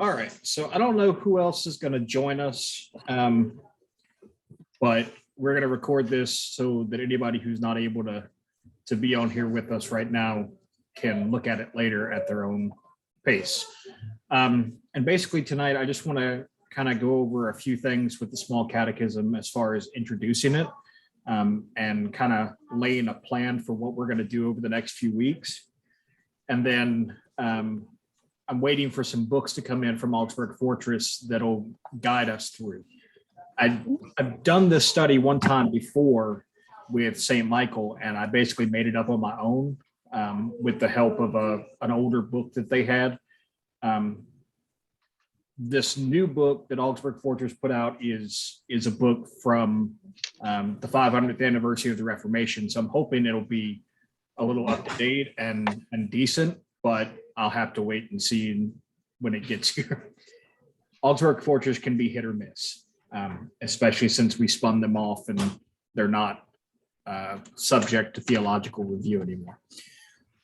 All right, so I don't know who else is going to join us, but we're going to record this so that anybody who's not able to be on here with us right now can look at it later at their own pace. And basically tonight, I just want to kind of go over a few things with the Small Catechism as far as introducing it and kind of laying a plan for what we're going to do over the next few weeks. And then I'm waiting for some books to come in from Augsburg Fortress that'll guide us through. I've done this study one time before with St. Michael, and I basically made it up on my own with the help of an older book that they had. This new book that Augsburg Fortress put out is a book from the 500th anniversary of the Reformation. So I'm hoping it'll be a little up to date and decent, but I'll have to wait and see when it gets here. Augsburg Fortress can be hit or miss, especially since we spun them off and they're not subject to theological review anymore.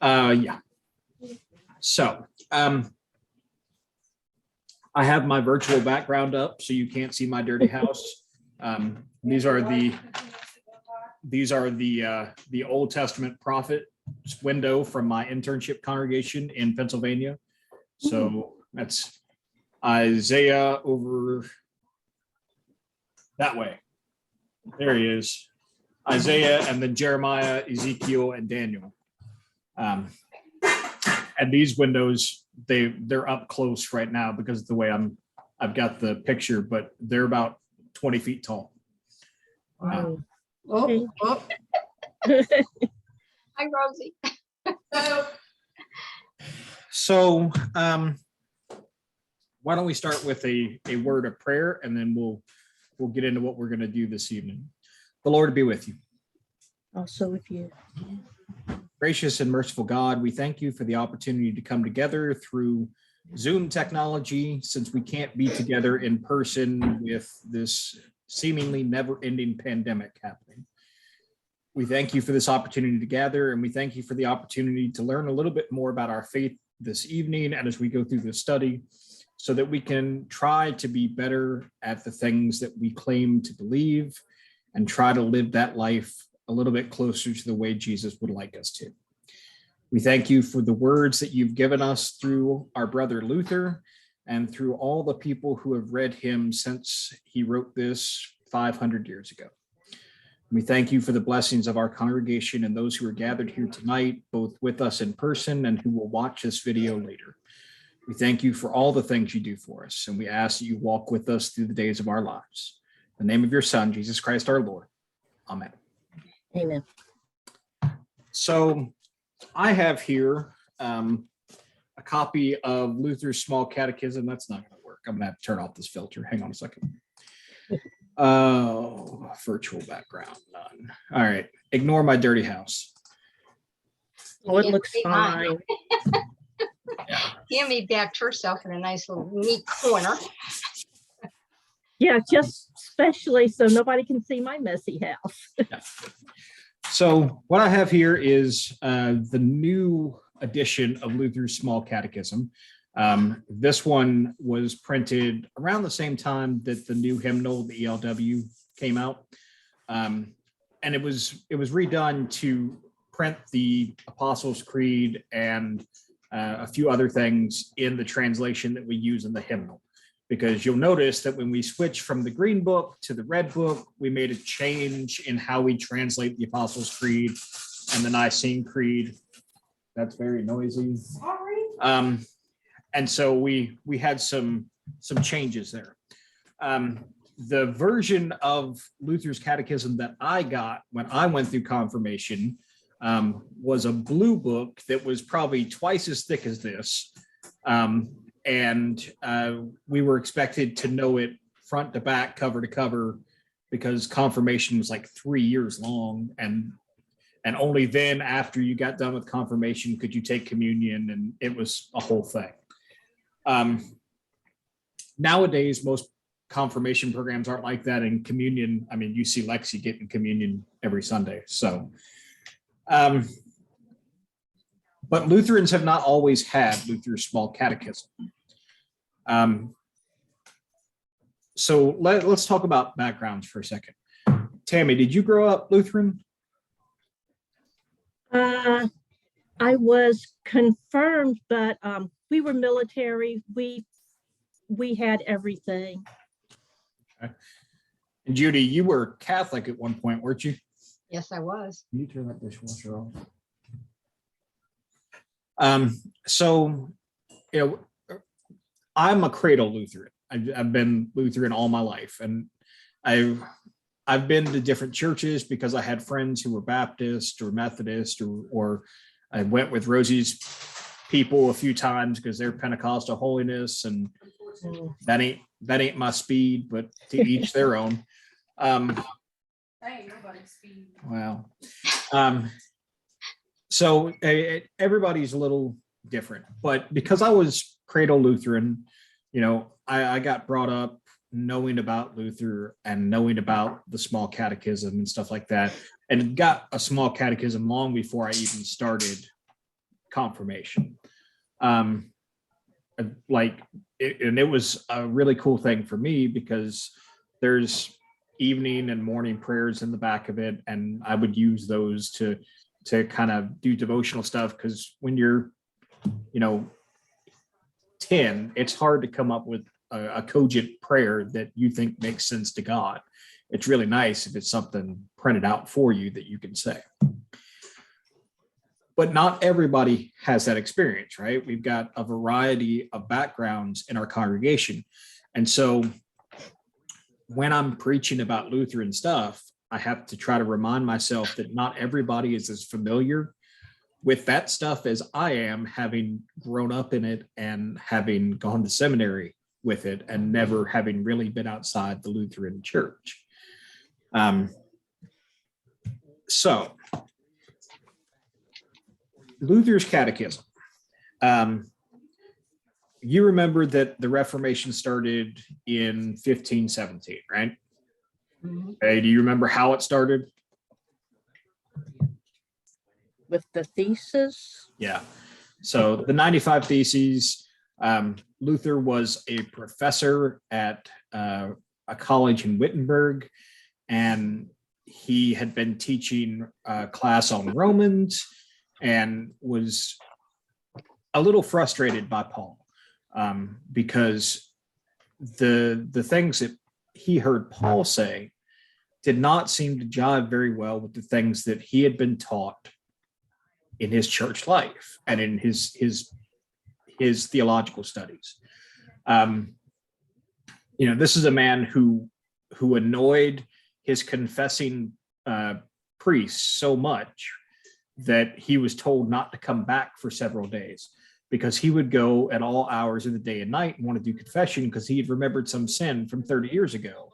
Yeah. So I have my virtual background up so you can't see my dirty house. These are the Old Testament prophet window from my internship congregation in Pennsylvania. So that's Isaiah over that way. There he is. Isaiah, and then Jeremiah, Ezekiel, and Daniel. And these windows, they're up close right now because of the way I've got the picture, but they're about 20 feet tall. Oh. Hi, Rosie. So why don't we start with a word of prayer, and then we'll get into what we're going to do this evening. The Lord be with you. Also with you. Gracious and merciful God, we thank you for the opportunity to come together through Zoom technology, since we can't be together in person with this seemingly never-ending pandemic happening. We thank you for this opportunity to gather, and we thank you for the opportunity to learn a little bit more about our faith this evening and as we go through this study, so that we can try to be better at the things that we claim to believe and try to live that life a little bit closer to the way Jesus would like us to. We thank you for the words that you've given us through our brother Luther and through all the people who have read him since he wrote this 500 years ago. We thank you for the blessings of our congregation and those who are gathered here tonight, both with us in person and who will watch this video later. We thank you for all the things you do for us, and we ask that you walk with us through the days of our lives. In the name of your Son, Jesus Christ our Lord. Amen. Amen. So I have here a copy of Luther's Small Catechism. That's not going to work. I'm going to have to turn off this filter. Hang on a second. Oh, virtual background, none. All right. Ignore my dirty house. Oh, it looks fine. Tammy backed herself in a nice little neat corner. Yeah, just especially so nobody can see my messy house. Yeah. So what I have here is the new edition of Luther's Small Catechism. This one was printed around the same time that the new hymnal, the ELW, came out. And it was redone to print the Apostles' Creed and a few other things in the translation that we use in the hymnal. Because you'll notice that when we switch from the green book to the red book, we made a change in how we translate the Apostles' Creed and the Nicene Creed. That's very noisy. Sorry. And so we had some changes there. The version of Luther's Catechism that I got when I went through confirmation was a blue book that was probably twice as thick as this. And we were expected to know it front to back, cover to cover, because confirmation was like 3 years long. And only then, after you got done with confirmation, could you take communion, and it was a whole thing. Nowadays, most confirmation programs aren't like that. And communion, I mean, you see Lexi getting communion every Sunday. So, but Lutherans have not always had Luther's Small Catechism. So let's talk about backgrounds for a second. Tammy, did you grow up Lutheran? I was confirmed, but we were military. We had everything. Okay. And Judy, you were Catholic at one point, weren't you? Yes, I was. Can you turn that dishwasher off? So, I'm a cradle Lutheran. I've been Lutheran all my life, and I've been to different churches because I had friends who were Baptist or Methodist, or I went with Rosie's people a few times because they're Pentecostal holiness, and that ain't my speed, but to each their own. That ain't nobody's speed. Wow. So everybody's a little different, but because I was cradle Lutheran, I got brought up knowing about Luther and knowing about the small catechism and stuff like that, and got a small catechism long before I even started confirmation. And it was a really cool thing for me because there's evening and morning prayers in the back of it, and I would use those to kind of do devotional stuff, because when you're 10, it's hard to come up with a cogent prayer that you think makes sense to God. It's really nice if it's something printed out for you that you can say. But not everybody has that experience, right? We've got a variety of backgrounds in our congregation. And so when I'm preaching about Lutheran stuff, I have to try to remind myself that not everybody is as familiar with that stuff as I am, having grown up in it and having gone to seminary with it and never having really been outside the Lutheran church. So Luther's catechism. You remember that the Reformation started in 1517, right? Mhm. Okay, do you remember how it started? With the thesis. Yeah. So the 95 Theses, Luther was a professor at a college in Wittenberg, and he had been teaching a class on Romans and was a little frustrated by Paul because the things that he heard Paul say did not seem to jive very well with the things that he had been taught in his church life and in his theological studies. This is a man who annoyed his confessing priests so much that he was told not to come back for several days, because he would go at all hours of the day and night and want to do confession because he had remembered some sin from 30 years ago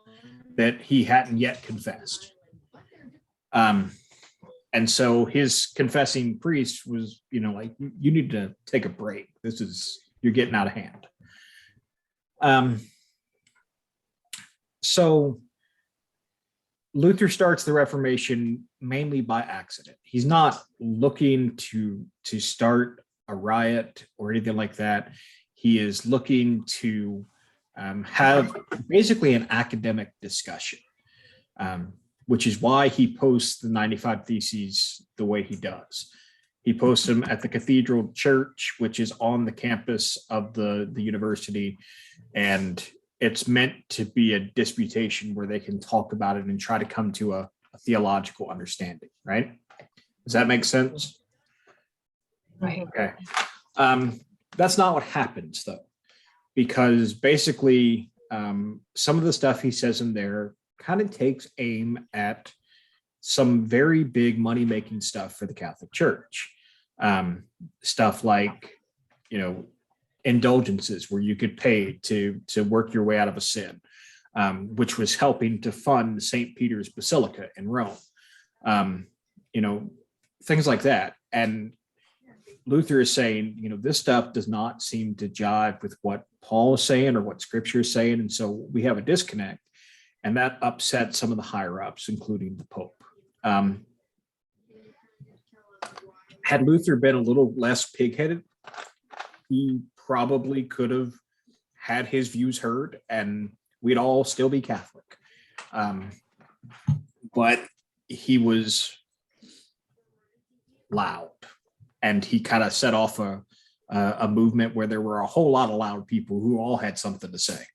that he hadn't yet confessed. And so his confessing priest was, like, you need to take a break. You're getting out of hand. So Luther starts the Reformation mainly by accident. He's not looking to start a riot or anything like that. He is looking to have basically an academic discussion, which is why he posts the 95 Theses the way he does. He posts them at the Cathedral Church, which is on the campus of the university, and it's meant to be a disputation where they can talk about it and try to come to a theological understanding, right? Does that make sense? Right. Okay. That's not what happens, though, because basically some of the stuff he says in there kind of takes aim at some very big money-making stuff for the Catholic Church. Stuff like, indulgences where you could pay to work your way out of a sin, which was helping to fund St. Peter's Basilica in Rome. Things like that. And Luther is saying, this stuff does not seem to jive with what Paul is saying or what Scripture is saying. And so we have a disconnect. And that upset some of the higher ups, including the Pope. Had Luther been a little less pigheaded, he probably could have had his views heard, and we'd all still be Catholic. But he was loud, and he kind of set off a movement where there were a whole lot of loud people who all had something to say.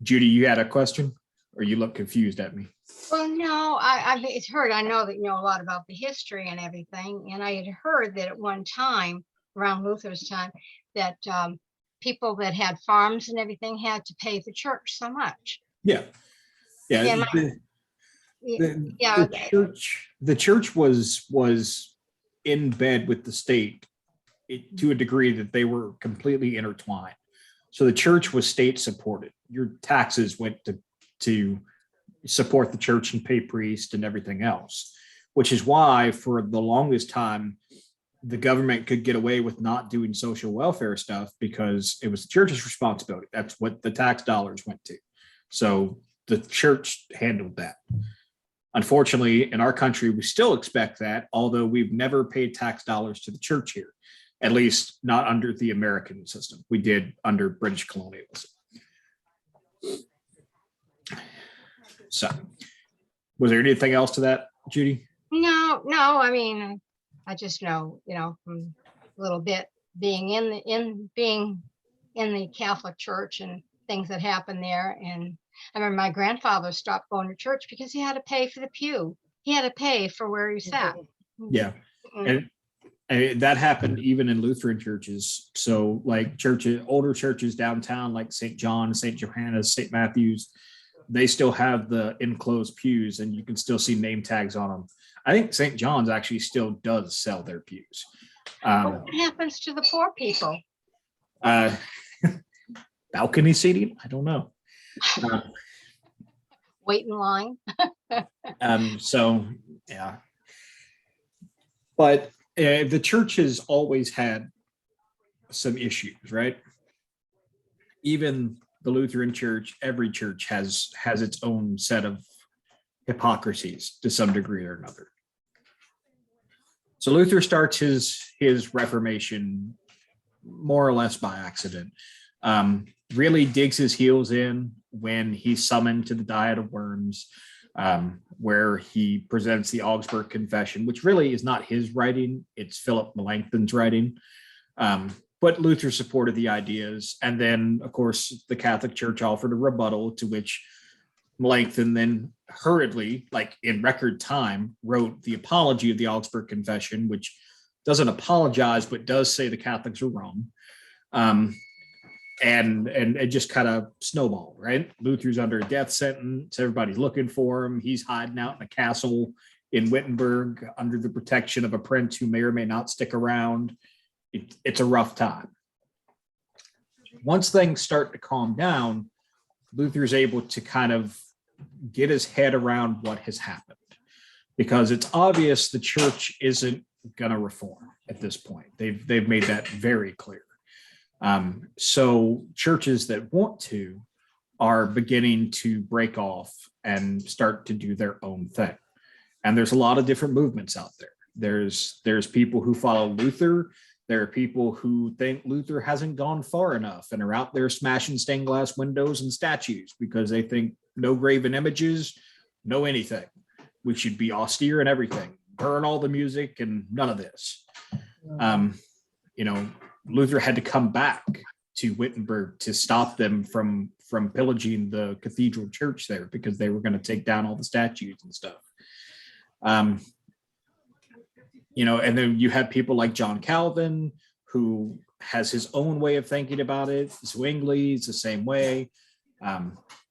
Judy, you had a question, or you look confused at me? Well, no, I've heard, I know that you know a lot about the history and everything, and I had heard that at one time, around Luther's time, that people that had farms and everything had to pay the church so much. Yeah. And yeah, The church was in bed with the state to a degree that they were completely intertwined. So the church was state supported. Your taxes went to support the church and pay priests and everything else, which is why for the longest time the government could get away with not doing social welfare stuff, because it was the church's responsibility. That's what the tax dollars went to. So the church handled that. Unfortunately, in our country, we still expect that, although we've never paid tax dollars to the church here, at least not under the American system. We did under British colonialism. So, was there anything else to that, Judy? no, I mean, I just know, you know, from a little bit being being in the Catholic Church and things that happened there. And I remember my grandfather stopped going to church because he had to pay for the pew. He had to pay for where he sat. Yeah. And that happened even in Lutheran churches. So like churches, older churches downtown, like St. John, St. Johannes, St. Matthew's, they still have the enclosed pews, and you can still see name tags on them. I think St. John's actually still does sell their pews. What happens to the poor people? Balcony seating? I don't know. Wait in line. So, yeah. But the church has always had some issues, right? Even the Lutheran Church, every church has its own set of hypocrisies to some degree or another. So Luther starts his Reformation more or less by accident. Really digs his heels in when he's summoned to the Diet of Worms, where he presents the Augsburg Confession, which really is not his writing, it's Philip Melanchthon's writing. But Luther supported the ideas. And then, of course, the Catholic Church offered a rebuttal, to which Melanchthon then hurriedly, like in record time, wrote the Apology of the Augsburg Confession, which doesn't apologize, but does say the Catholics are wrong. And it just kind of snowballed, right? Luther's under a death sentence. Everybody's looking for him. He's hiding out in a castle in Wittenberg under the protection of a prince who may or may not stick around. It's a rough time. Once things start to calm down, Luther's able to kind of get his head around what has happened, because it's obvious the church isn't going to reform at this point. They've made that very clear. So churches that want to are beginning to break off and start to do their own thing. And there's a lot of different movements out there. There's people who follow Luther. There are people who think Luther hasn't gone far enough and are out there smashing stained glass windows and statues because they think no graven images, no anything. We should be austere and everything. Burn all the music and none of this. Luther had to come back to Wittenberg to stop them from pillaging the cathedral church there, because they were going to take down all the statues and stuff. And then you have people like John Calvin, who has his own way of thinking about it. Zwingli is the same way.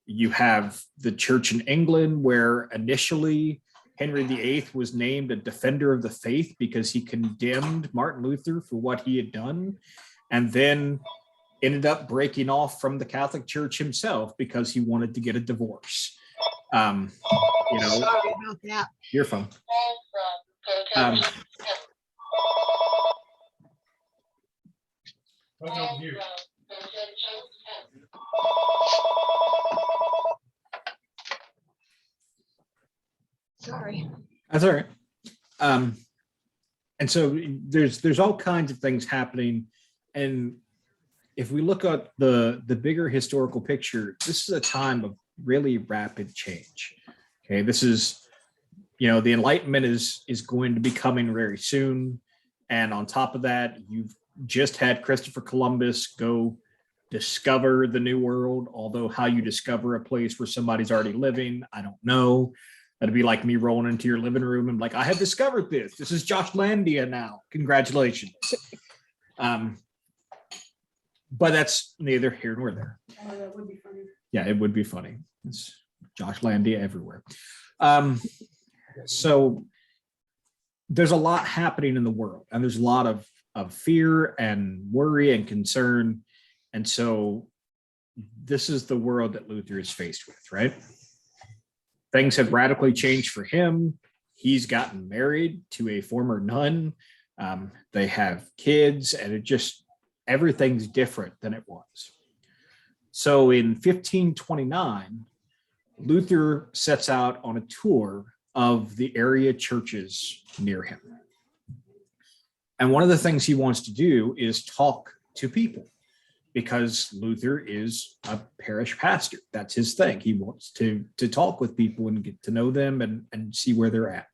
You have the church in England, where initially Henry VIII was named a defender of the faith because he condemned Martin Luther for what he had done, and then ended up breaking off from the Catholic Church himself because he wanted to get a divorce. Sorry about that. Your phone. Sorry. That's all right. And so there's all kinds of things happening, and if we look at the bigger historical picture, this is a time of really rapid change. Okay, this is, the Enlightenment is going to be coming very soon. And on top of that, you've just had Christopher Columbus go discover the New World, although how you discover a place where somebody's already living, I don't know. That'd be like me rolling into your living room and like, I have discovered this. This is Joshlandia now. Congratulations. But that's neither here nor there. Oh, that would be funny. Yeah, it would be funny. It's Joshlandia everywhere. So there's a lot happening in the world, and there's a lot of fear and worry and concern. And so this is the world that Luther is faced with, right? Things have radically changed for him. He's gotten married to a former nun. They have kids, and everything's different than it was. So in 1529, Luther sets out on a tour of the area churches near him. And one of the things he wants to do is talk to people, because Luther is a parish pastor. That's his thing. He wants to talk with people and get to know them and see where they're at.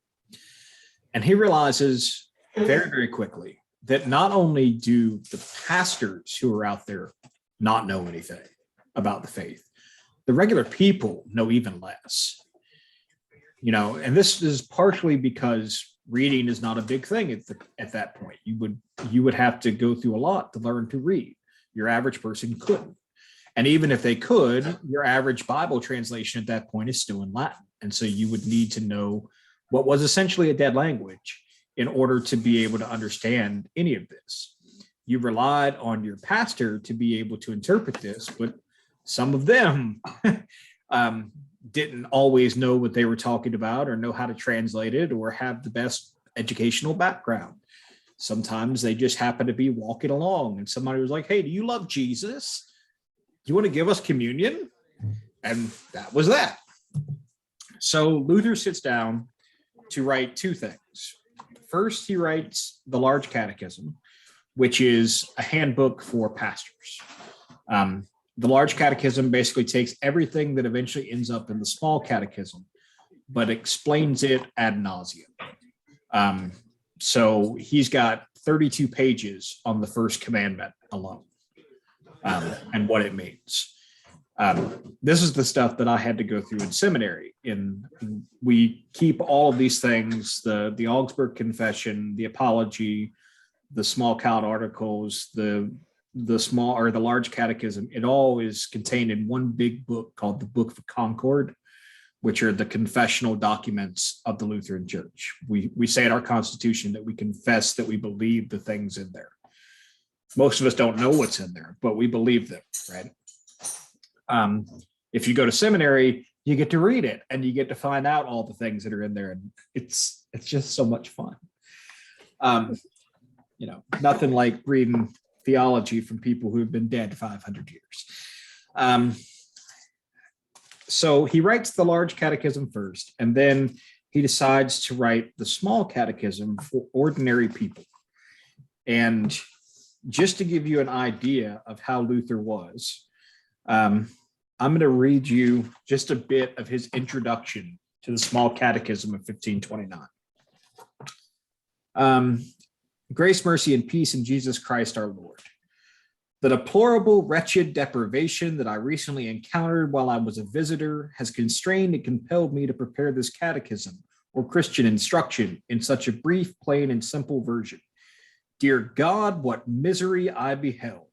And he realizes very, very quickly that not only do the pastors who are out there not know anything about the faith, the regular people know even less. And this is partially because reading is not a big thing at that point. You would have to go through a lot to learn to read. Your average person couldn't. And even if they could, your average Bible translation at that point is still in Latin. And so you would need to know what was essentially a dead language in order to be able to understand any of this. You relied on your pastor to be able to interpret this, but some of them didn't always know what they were talking about or know how to translate it or have the best educational background. Sometimes they just happen to be walking along and somebody was like, hey, do you love Jesus? Do you want to give us communion? And that was that. So Luther sits down to write two things. First, he writes the Large Catechism, which is a handbook for pastors. The Large Catechism basically takes everything that eventually ends up in the Small Catechism, but explains it ad nauseum. So he's got 32 pages on the first commandment alone, and what it means. This is the stuff that I had to go through in seminary. We keep all of these things, the Augsburg Confession, the Apology, the Small Count Articles, the Large Catechism. It all is contained in one big book called the Book of Concord, which are the confessional documents of the Lutheran Church. We say in our Constitution that we confess that we believe the things in there. Most of us don't know what's in there, but we believe them, right? If you go to seminary, you get to read it and you get to find out all the things that are in there, and it's just so much fun. Nothing like reading theology from people who have been dead 500 years. So he writes the Large Catechism first, and then he decides to write the Small Catechism for ordinary people. And just to give you an idea of how Luther was, I'm going to read you just a bit of his introduction to the Small Catechism of 1529. Grace, mercy, and peace in Jesus Christ our Lord. The deplorable, wretched deprivation that I recently encountered while I was a visitor has constrained and compelled me to prepare this catechism or Christian instruction in such a brief, plain, and simple version. Dear God, what misery I beheld.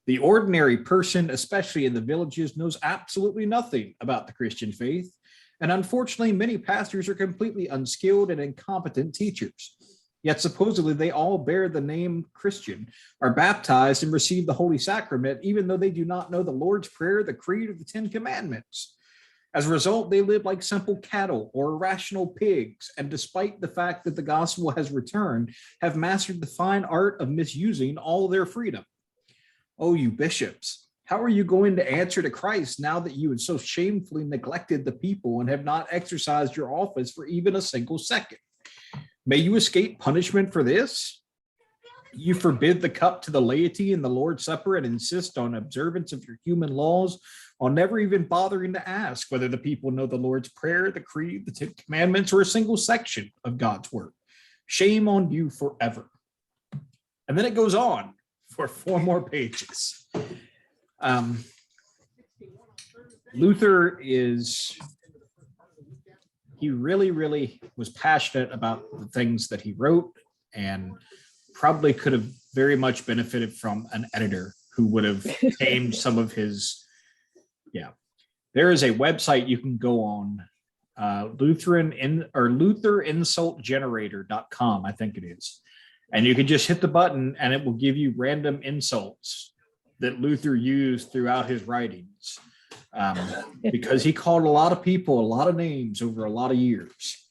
The ordinary person, especially in the villages, knows absolutely nothing about the Christian faith, and unfortunately, many pastors are completely unskilled and incompetent teachers. Yet supposedly they all bear the name Christian, are baptized and receive the Holy Sacrament, even though they do not know the Lord's Prayer, the Creed, or the Ten Commandments. As a result, they live like simple cattle or irrational pigs, and despite the fact that the gospel has returned, have mastered the fine art of misusing all their freedom. Oh, you bishops, how are you going to answer to Christ now that you have so shamefully neglected the people and have not exercised your office for even a single second? May you escape punishment for this? You forbid the cup to the laity in the Lord's Supper and insist on observance of your human laws, while never even bothering to ask whether the people know the Lord's Prayer, the Creed, the 10 Commandments, or a single section of God's Word. Shame on you forever. And then it goes on for 4 more pages. Luther he really was passionate about the things that he wrote, and probably could have very much benefited from an editor who would have tamed some of his. There is a website you can go on, lutherinsultgenerator.com, I think it is. And you can just hit the button and it will give you random insults that Luther used throughout his writings. Because he called a lot of people a lot of names over a lot of years.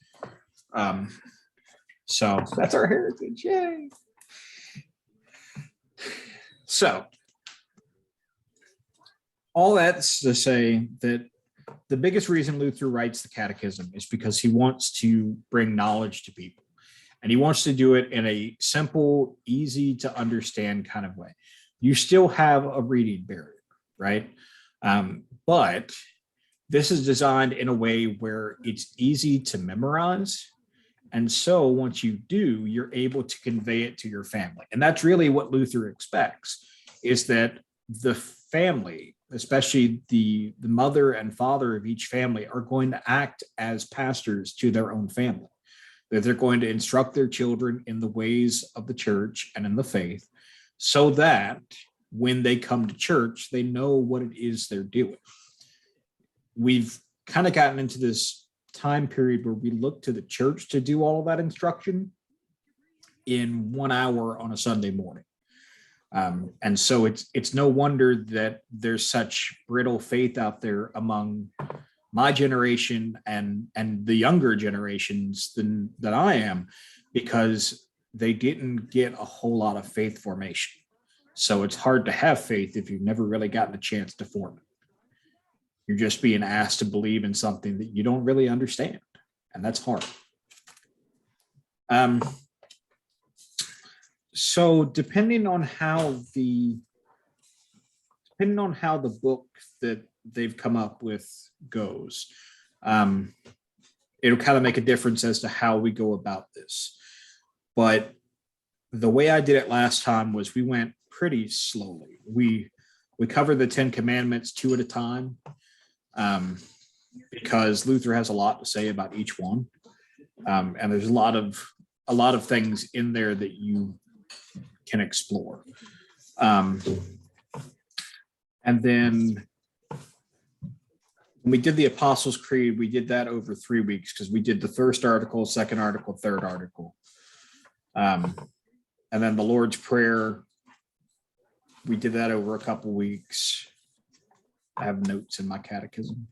So that's our heritage. Yay. So all that's to say that the biggest reason Luther writes the Catechism is because he wants to bring knowledge to people. And he wants to do it in a simple, easy to understand kind of way. You still have a reading barrier, right? But this is designed in a way where it's easy to memorize. And so once you do, you're able to convey it to your family. And that's really what Luther expects, is that the family, especially the mother and father of each family, are going to act as pastors to their own family. That they're going to instruct their children in the ways of the church and in the faith, so that when they come to church, they know what it is they're doing. We've kind of gotten into this time period where we look to the church to do all of that instruction in 1 hour on a Sunday morning. And so it's no wonder that there's such brittle faith out there among my generation and the younger generations than I am, because they didn't get a whole lot of faith formation. So it's hard to have faith if you've never really gotten a chance to form it. You're just being asked to believe in something that you don't really understand, and that's hard. So depending on how the book that they've come up with goes, it'll kind of make a difference as to how we go about this. But the way I did it last time was we went pretty slowly. We covered the 10 Commandments 2 at a time, because Luther has a lot to say about each one, and there's a lot of things in there that you can explore. And then when we did the Apostles' Creed, we did that over 3 weeks, because we did the first article, second article, third article. And then the Lord's Prayer, we did that over a couple weeks. I have notes in my catechism.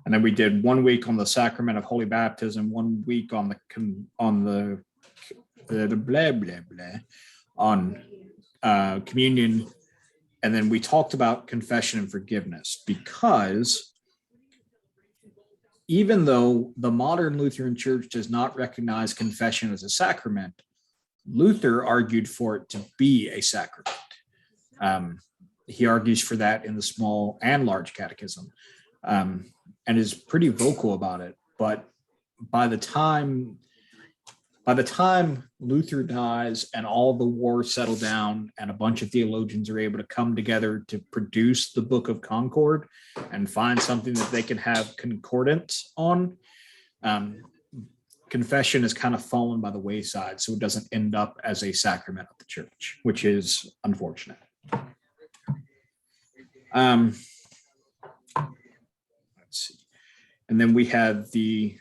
And then we did 1 week on the sacrament of Holy Baptism, 1 week on the communion. And then we talked about confession and forgiveness, because even though the modern Lutheran Church does not recognize confession as a sacrament, Luther argued for it to be a sacrament. He argues for that in the Small and Large Catechism, and is pretty vocal about it. But by the time Luther dies and all the wars settle down and a bunch of theologians are able to come together to produce the Book of Concord and find something that they can have concordance on, confession has kind of fallen by the wayside, so it doesn't end up as a sacrament of the church, which is unfortunate. Let's see. And then we had the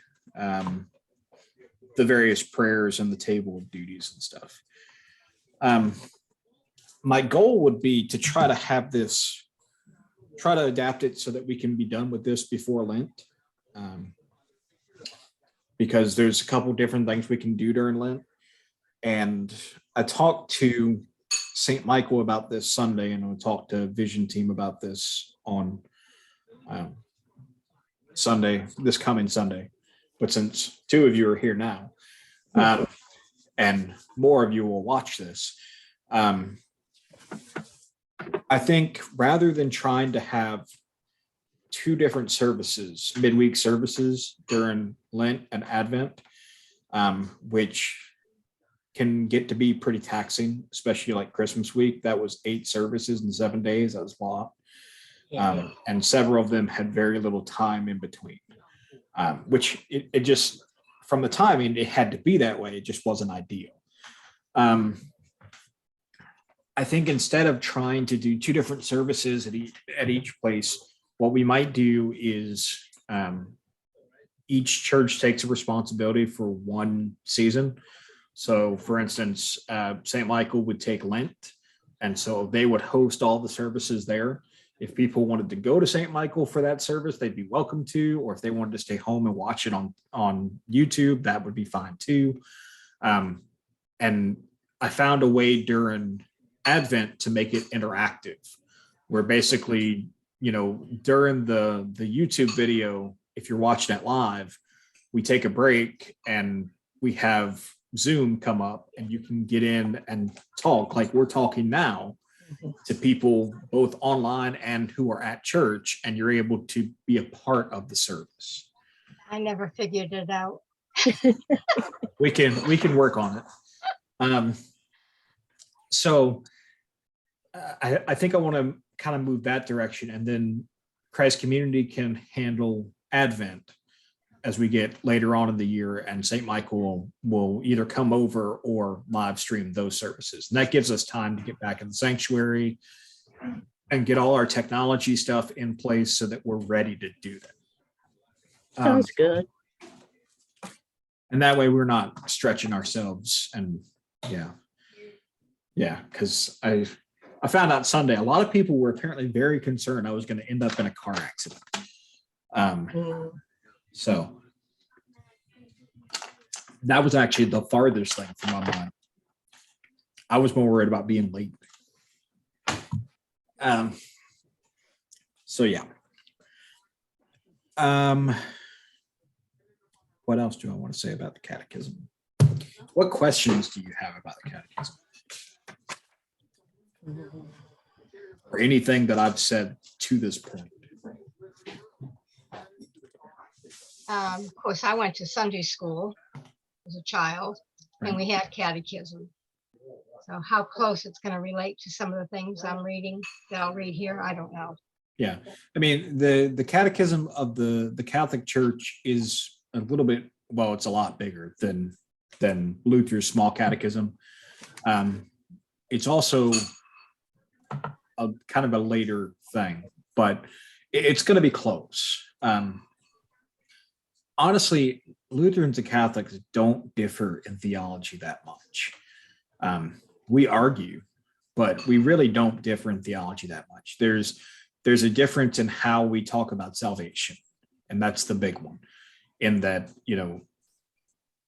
various prayers and the table of duties and stuff. My goal would be to try to adapt it so that we can be done with this before Lent. Because there's a couple different things we can do during Lent. And I talked to St. Michael about this Sunday, and I'll talk to Vision Team about this on Sunday, this coming Sunday. But since 2 of you are here now, and more of you will watch this, I think rather than trying to have two different services, midweek services during Lent and Advent, which can get to be pretty taxing, especially like Christmas week. That was 8 services in 7 days. That was a lot. And several of them had very little time in between, which it just, from the timing, it had to be that way. It just wasn't ideal. I think instead of trying to do 2 different services at each place, what we might do is each church takes a responsibility for one season. So for instance, St. Michael would take Lent, and so they would host all the services there. If people wanted to go to St. Michael for that service, they'd be welcome to, or if they wanted to stay home and watch it on YouTube, that would be fine too. And I found a way during Advent to make it interactive, where basically, during the YouTube video, if you're watching it live, we take a break and we have Zoom come up and you can get in and talk like we're talking now to people both online and who are at church, and you're able to be a part of the service. I never figured it out. We can work on it. So I think I want to kind of move that direction, and then Christ Community can handle Advent as we get later on in the year, and St. Michael will either come over or live stream those services. And that gives us time to get back in the sanctuary and get all our technology stuff in place so that we're ready to do that. Sounds good. And that way we're not stretching ourselves. And yeah, because I found out Sunday, a lot of people were apparently very concerned I was going to end up in a car accident. So that was actually the farthest thing from my mind. I was more worried about being late. So yeah. What else do I want to say about the catechism? What questions do you have about the catechism? Or anything that I've said to this point? Of course, I went to Sunday school as a child, and we had catechism. So how close it's going to relate to some of the things I'm reading that I'll read here, I don't know. Yeah, I mean, the catechism of the Catholic Church is a little bit, well, it's a lot bigger than Luther's small catechism. It's also a kind of a later thing, but it's going to be close. Honestly, Lutherans and Catholics don't differ in theology that much. We argue, but we really don't differ in theology that much. There's a difference in how we talk about salvation, and that's the big one, in that,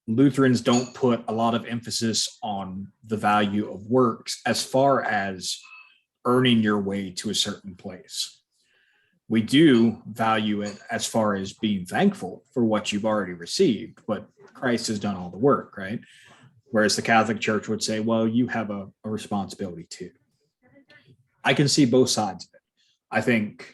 Lutherans don't put a lot of emphasis on the value of works as far as earning your way to a certain place. We do value it as far as being thankful for what you've already received, but Christ has done all the work, right? Whereas the Catholic Church would say, well, you have a responsibility too. I can see both sides of it. I think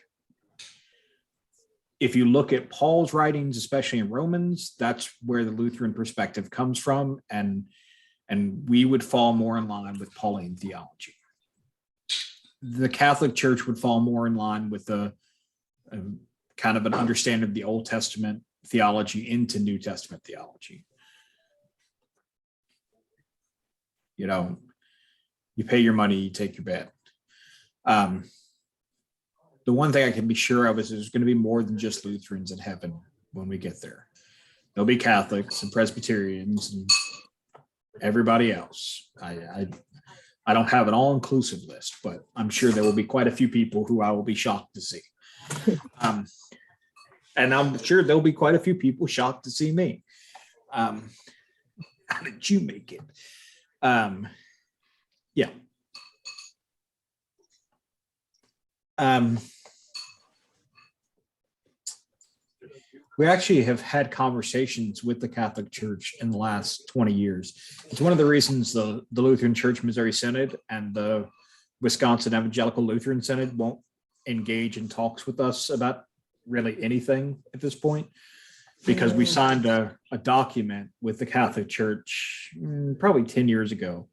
if you look at Paul's writings, especially in Romans, that's where the Lutheran perspective comes from, and we would fall more in line with Pauline theology. The Catholic Church would fall more in line with the kind of an understanding of the Old Testament theology into New Testament theology. You pay your money, you take your bet. The one thing I can be sure of is there's going to be more than just Lutherans in heaven when we get there. There'll be Catholics and Presbyterians and everybody else. I don't have an all-inclusive list, but I'm sure there will be quite a few people who I will be shocked to see. And I'm sure there'll be quite a few people shocked to see me. How did you make it? Yeah. we actually have had conversations with the Catholic Church in the last 20 years. It's one of the reasons the Lutheran Church Missouri Synod and the Wisconsin Evangelical Lutheran Synod won't engage in talks with us about really anything at this point, because we signed a document with the Catholic Church probably 10 years ago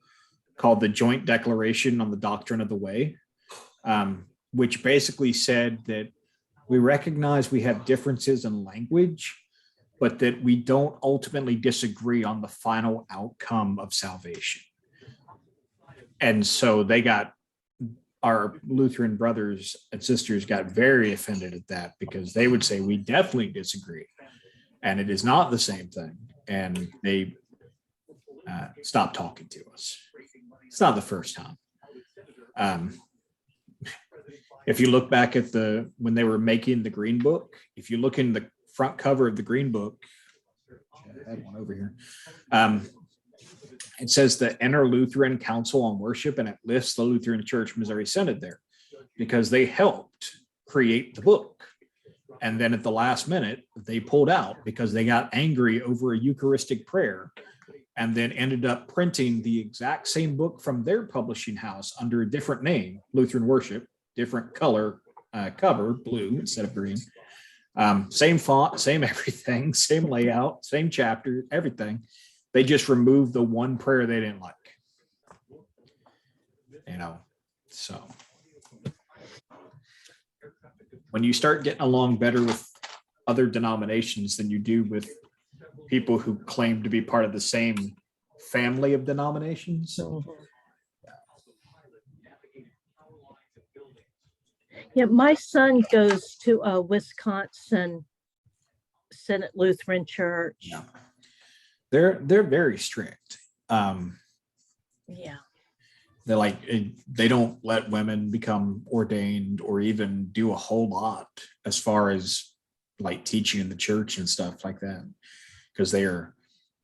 called the Joint Declaration on the Doctrine of the Way, which basically said that we recognize we have differences in language, but that we don't ultimately disagree on the final outcome of salvation. And so our Lutheran brothers and sisters got very offended at that, because they would say, we definitely disagree, and it is not the same thing. And they stopped talking to us. It's not the first time. If you look back at when they were making the Green Book, if you look in the front cover of the Green Book, I had one over here. It says the Inter-Lutheran Council on Worship, and it lists the Lutheran Church Missouri Synod there, because they helped create the book. And then at the last minute, they pulled out because they got angry over a Eucharistic prayer, and then ended up printing the exact same book from their publishing house under a different name, Lutheran Worship, different color cover, blue instead of green. Same font, same everything, same layout, same chapter, everything. They just removed the one prayer they didn't like. So when you start getting along better with other denominations than you do with people who claim to be part of the same family of denominations. Yeah, my son goes to a Wisconsin Synod Lutheran Church. Yeah. They're very strict. Yeah. They don't let women become ordained or even do a whole lot as far as like teaching in the church and stuff like that, because they are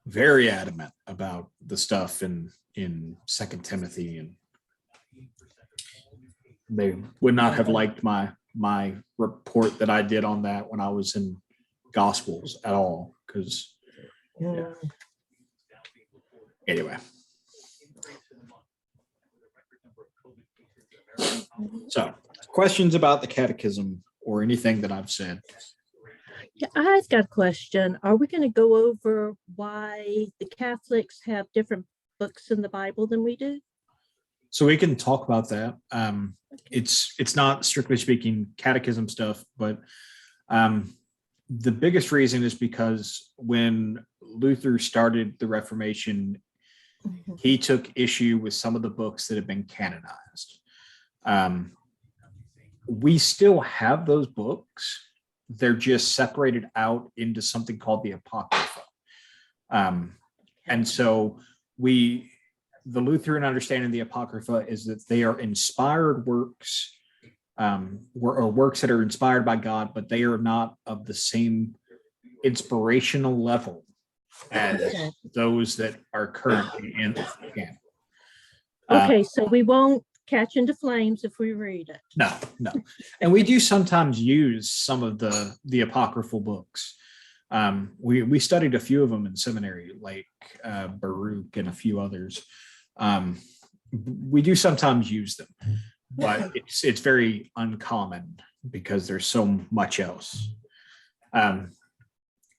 very adamant about the stuff in 2 Timothy, and they would not have liked my report that I did on that when I was in Gospels at all, because anyway. So, questions about the catechism or anything that I've said? Yeah, I've got a question. Are we going to go over why the Catholics have different books in the Bible than we do? So we can talk about that. It's not strictly speaking catechism stuff, but the biggest reason is because when Luther started the Reformation, he took issue with some of the books that have been canonized. We still have those books. They're just separated out into something called the Apocrypha. And so the Lutheran understanding of the Apocrypha is that they are inspired works, or works that are inspired by God, but they are not of the same inspirational level as those that are currently in the canon. Okay, so we won't catch into flames if we read it. No. And we do sometimes use some of the apocryphal books. We studied a few of them in seminary, like Baruch and a few others. We do sometimes use them, but it's very uncommon because there's so much else. And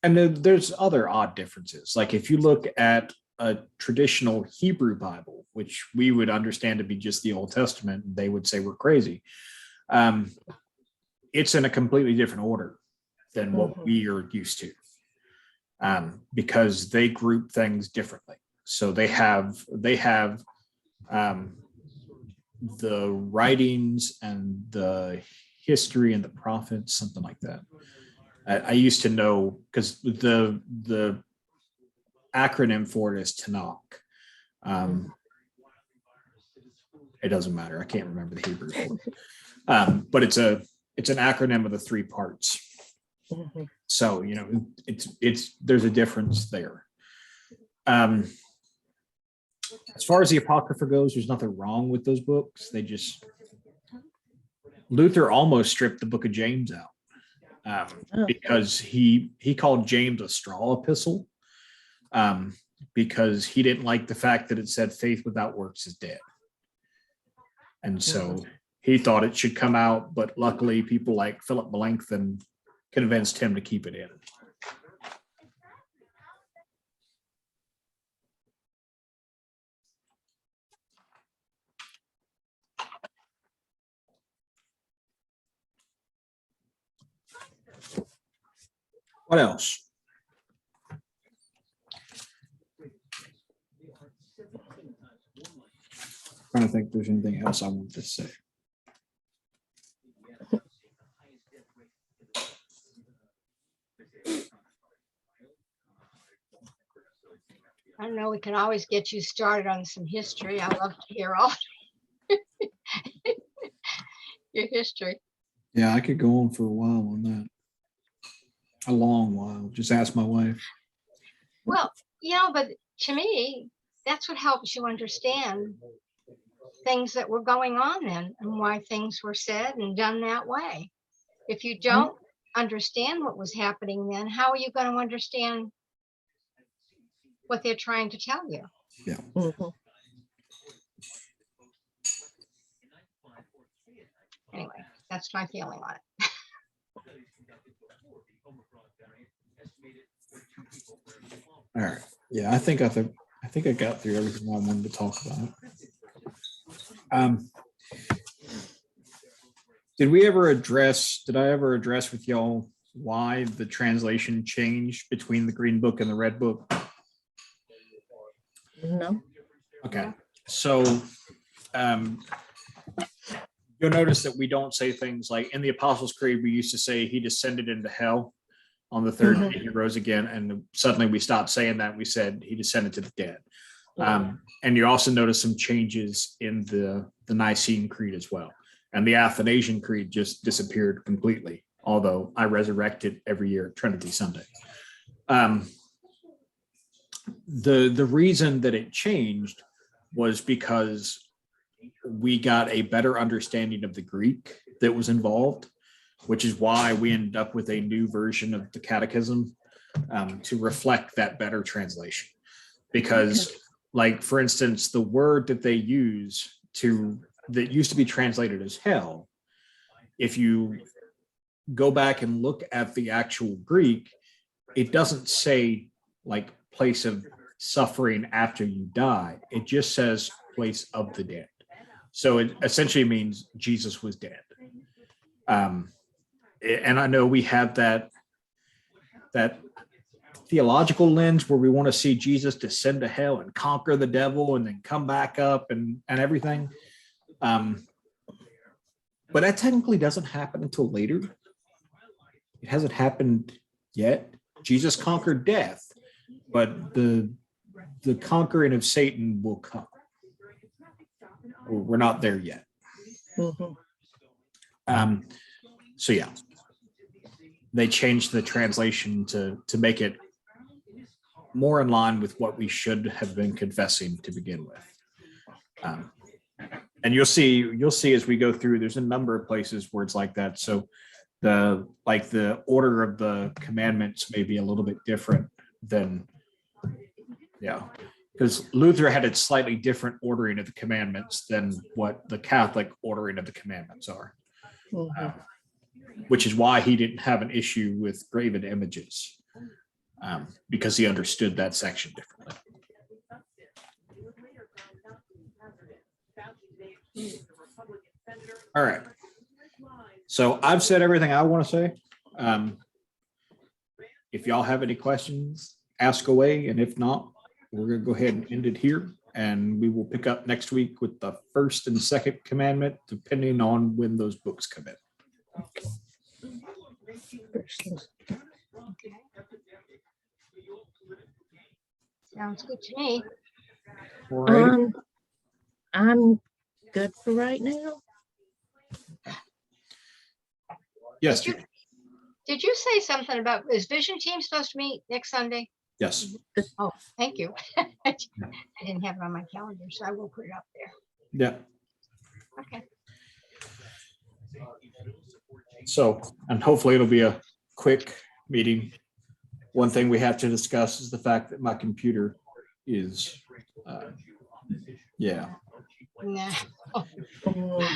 there's other odd differences. Like if you look at a traditional Hebrew Bible, which we would understand to be just the Old Testament, they would say we're crazy. It's in a completely different order than what we are used to, because they group things differently. So they have the writings and the history and the prophets, something like that. I used to know, because the acronym for it is Tanakh. It doesn't matter. I can't remember the Hebrew for it. But it's an acronym of the 3 parts. So, there's a difference there. As far as the Apocrypha goes, there's nothing wrong with those books. Luther almost stripped the book of James out. because he called James a straw epistle, because he didn't like the fact that it said faith without works is dead. And so he thought it should come out, but luckily people like Philip Melanchthon convinced him to keep it in. What else? Trying to think if there's anything else I want to say. I don't know, we can always get you started on some history. I love to hear all your history. Yeah, I could go on for a while on that. A long while. Just ask my wife. Well, but to me, that's what helps you understand things that were going on then and why things were said and done that way. If you don't understand what was happening then, how are you going to understand what they're trying to tell you? Yeah. Anyway, that's my feeling on it. All right. Yeah, I think I got through everything I wanted to talk about. Did I ever address with y'all why the translation changed between the Green Book and the Red Book? No. Okay. So you'll notice that we don't say things like in the Apostles' Creed, we used to say he descended into hell on the third day he rose again, and suddenly we stopped saying that. We said he descended to the dead. And you also notice some changes in the Nicene Creed as well. And the Athanasian Creed just disappeared completely, although I resurrect it every year at Trinity Sunday. The reason that it changed was because we got a better understanding of the Greek that was involved, which is why we ended up with a new version of the Catechism to reflect that better translation. Because, like, for instance, the word that they use that used to be translated as hell, if you go back and look at the actual Greek, it doesn't say like place of suffering after you die. It just says place of the dead. So it essentially means Jesus was dead. And I know we have that theological lens where we want to see Jesus descend to hell and conquer the devil and then come back up and everything. But that technically doesn't happen until later. It hasn't happened yet. Jesus conquered death, but the conquering of Satan will come. We're not there yet. So yeah, they changed the translation to make it more in line with what we should have been confessing to begin with. And you'll see as we go through, there's a number of places where it's like that. So the order of the commandments may be a little bit different than, because Luther had a slightly different ordering of the commandments than what the Catholic ordering of the commandments are. Which is why he didn't have an issue with graven images, because he understood that section differently. All right. So I've said everything I want to say. If y'all have any questions, ask away. And if not, we're going to go ahead and end it here. And we will pick up next week with the first and second commandment, depending on when those books come in. Sounds good to me. All right. I'm good for right now. Yes. Did you say something about, is Vision Team supposed to meet next Sunday? Yes. Oh, thank you. I didn't have it on my calendar, so I will put it up there. Yeah. Okay. So, and hopefully it'll be a quick meeting. One thing we have to discuss is the fact that my computer is, yeah, Nah. Mm,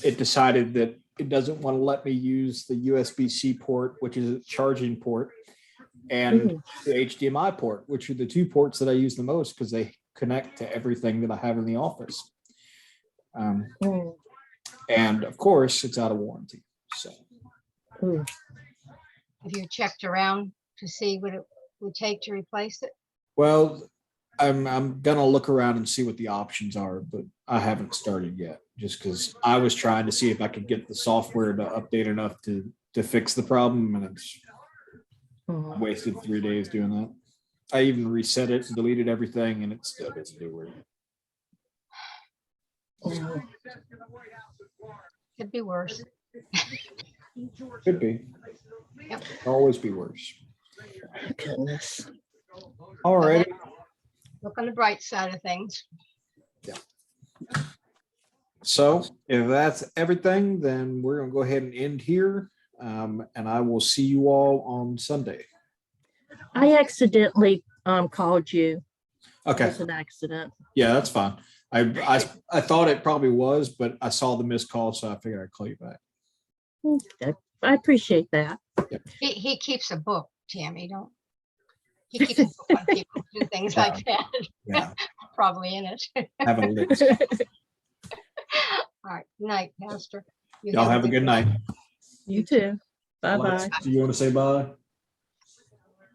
it decided that it doesn't want to let me use the USB-C port, which is a charging port, and the HDMI port, which are the two ports that I use the most because they connect to everything that I have in the office. mm, And of course, it's out of warranty. So, mm. Have you checked around to see what it would take to replace it? well, I'm gonna look around and see what the options are, but I haven't started yet, just because I was trying to see if I could get the software to update enough to fix the problem, and it's I wasted 3 days doing that. I even reset it and deleted everything, and it still doesn't do work. Mm. Could be worse. Could be. Yep. Always be worse. Goodness. All right. Look on the bright side of things. So if that's everything, then we're gonna go ahead and end here. And I will see you all on Sunday. I accidentally called you. It Okay. was an accident. Yeah, that's fine. I thought it probably was, but I saw the missed call, so I figured I'd call you back. Okay. I appreciate that. He keeps a book, Tammy, don't. He keeps a book on people who do things like that. Yeah, Probably in it. have a list. All right, good night, Pastor. You Y'all have a good night. You too. Bye bye. Alex, do you want to say bye?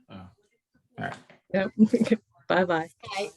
Oh. All right. Yep. Bye bye. Good night.